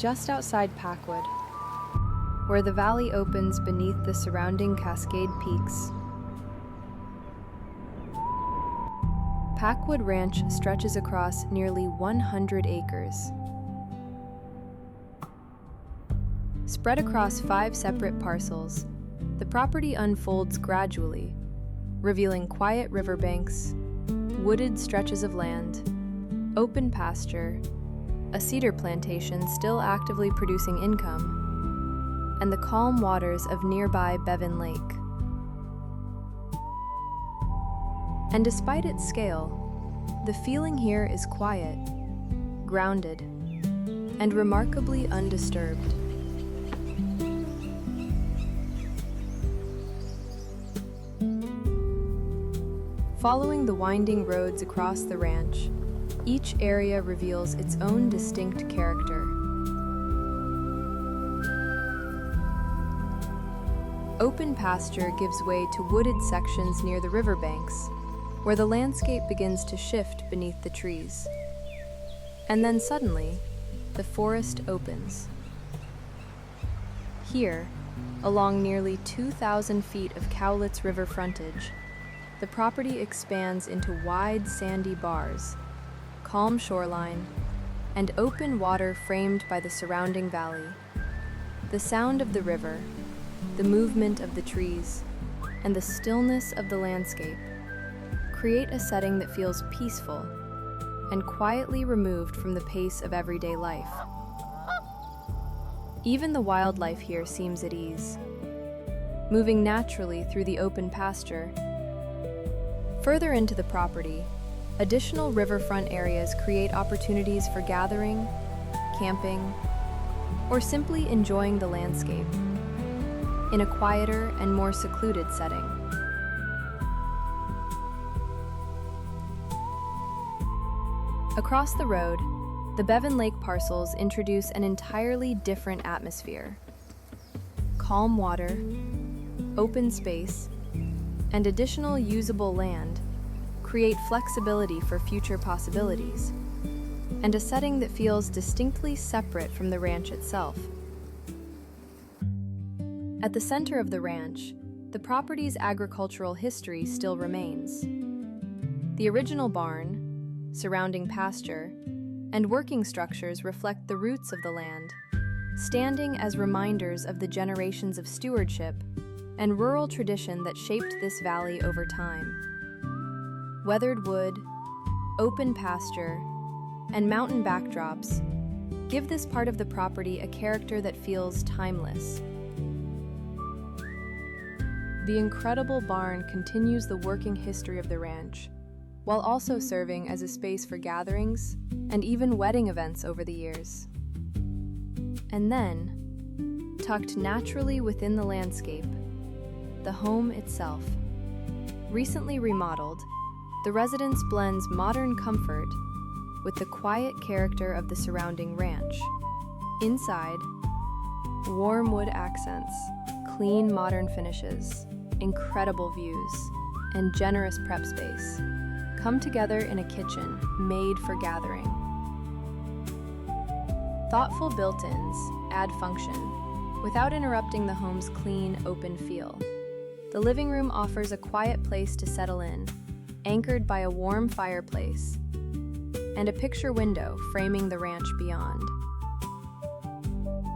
just outside Packwood, where the valley opens beneath the surrounding Cascade Peaks. Packwood Ranch stretches across nearly 100 acres. Spread across 5 separate parcels, the property unfolds gradually, revealing quiet riverbanks, wooded stretches of land, open pasture, a cedar plantation still actively producing income, and the calm waters of nearby Bevan Lake. And despite its scale, the feeling here is quiet, grounded, and remarkably undisturbed. Following the winding roads across the ranch, each area reveals its own distinct character. Open pasture gives way to wooded sections near the riverbanks, where the landscape begins to shift beneath the trees. And then suddenly, the forest opens. Here, along nearly 2,000 feet of Cowlitz River frontage, the property expands into wide sandy bars, calm shoreline, and open water framed by the surrounding valley. The sound of the river, the movement of the trees, and the stillness of the landscape create a setting that feels peaceful and quietly removed from the pace of everyday life. Even the wildlife here seems at ease, moving naturally through the open pasture. Further into the property, additional riverfront areas create opportunities for gathering, camping, or simply enjoying the landscape in a quieter and more secluded setting. Across the road, the Bevan Lake parcels introduce an entirely different atmosphere. Calm water, open space, and additional usable land create flexibility for future possibilities, and a setting that feels distinctly separate from the ranch itself. At the center of the ranch, the property's agricultural history still remains. The original barn, surrounding pasture, and working structures reflect the roots of the land, standing as reminders of the generations of stewardship and rural tradition that shaped this valley over time. Weathered wood, open pasture, and mountain backdrops give this part of the property a character that feels timeless. The incredible barn continues the working history of the ranch, while also serving as a space for gatherings and even wedding events over the years. And then, tucked naturally within the landscape, the home itself. Recently remodeled, the residence blends modern comfort with the quiet character of the surrounding ranch. Inside, warm wood accents, clean modern finishes, incredible views, and generous prep space come together in a kitchen made for gathering. Thoughtful built-ins add function without interrupting the home's clean, open feel. The living room offers a quiet place to settle in, anchored by a warm fireplace and a picture window framing the ranch beyond.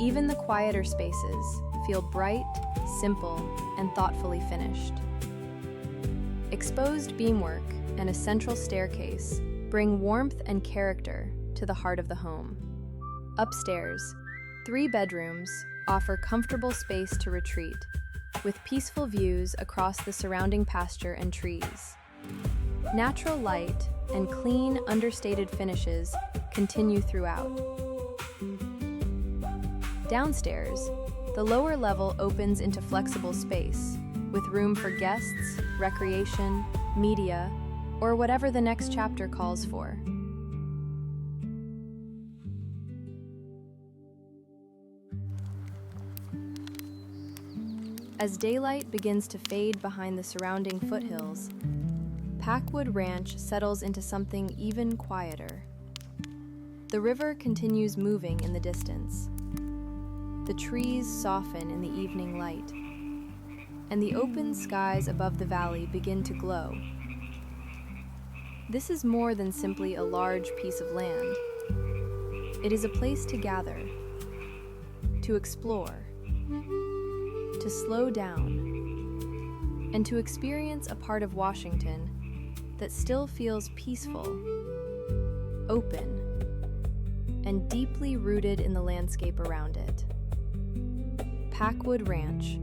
Even the quieter spaces feel bright, simple, and thoughtfully finished. Exposed beamwork and a central staircase bring warmth and character to the heart of the home. Upstairs, 3 bedrooms offer comfortable space to retreat, with peaceful views across the surrounding pasture and trees. Natural light and clean, understated finishes continue throughout. Downstairs, the lower level opens into flexible space, with room for guests, recreation, media, or whatever the next chapter calls for. As daylight begins to fade behind the surrounding foothills, Packwood Ranch settles into something even quieter. The river continues moving in the distance. The trees soften in the evening light, and the open skies above the valley begin to glow. This is more than simply a large piece of land. It is a place to gather, to explore, to slow down, and to experience a part of Washington that still feels peaceful, open, and deeply rooted in the landscape around it. Packwood Ranch,